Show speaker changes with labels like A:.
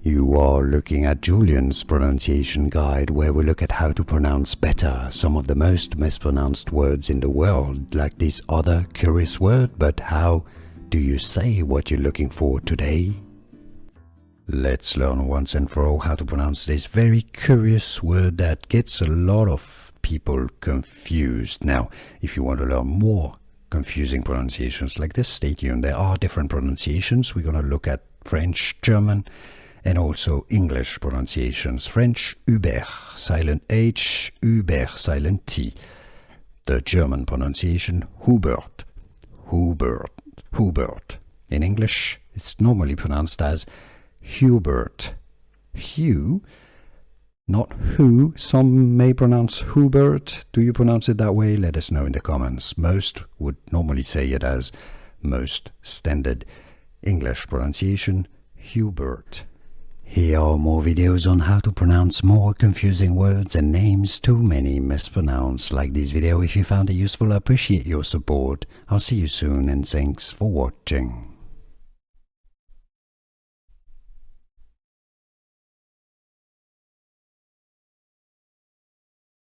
A: You are looking at Julian's pronunciation guide, where we look at how to pronounce better some of the most mispronounced words in the world, like this other curious word. But how do you say what you're looking for today? Let's learn once and for all how to pronounce this very curious word that gets a lot of people confused. Now, if you want to learn more confusing pronunciations like this, stay tuned. There are different pronunciations. We're going to look at French, German, and also English pronunciations. French, Hubert, silent H, Hubert, silent T. The German pronunciation, Hubert, Hubert, Hubert. In English, it's normally pronounced as Hubert. Hugh, not who. Some may pronounce Hubert. Do you pronounce it that way? Let us know in the comments. Most would normally say it as most standard English pronunciation, Hubert. Here are more videos on how to pronounce more confusing words and names too many mispronounced. Like this video if you found it useful. I appreciate your support. I'll see you soon and thanks for watching.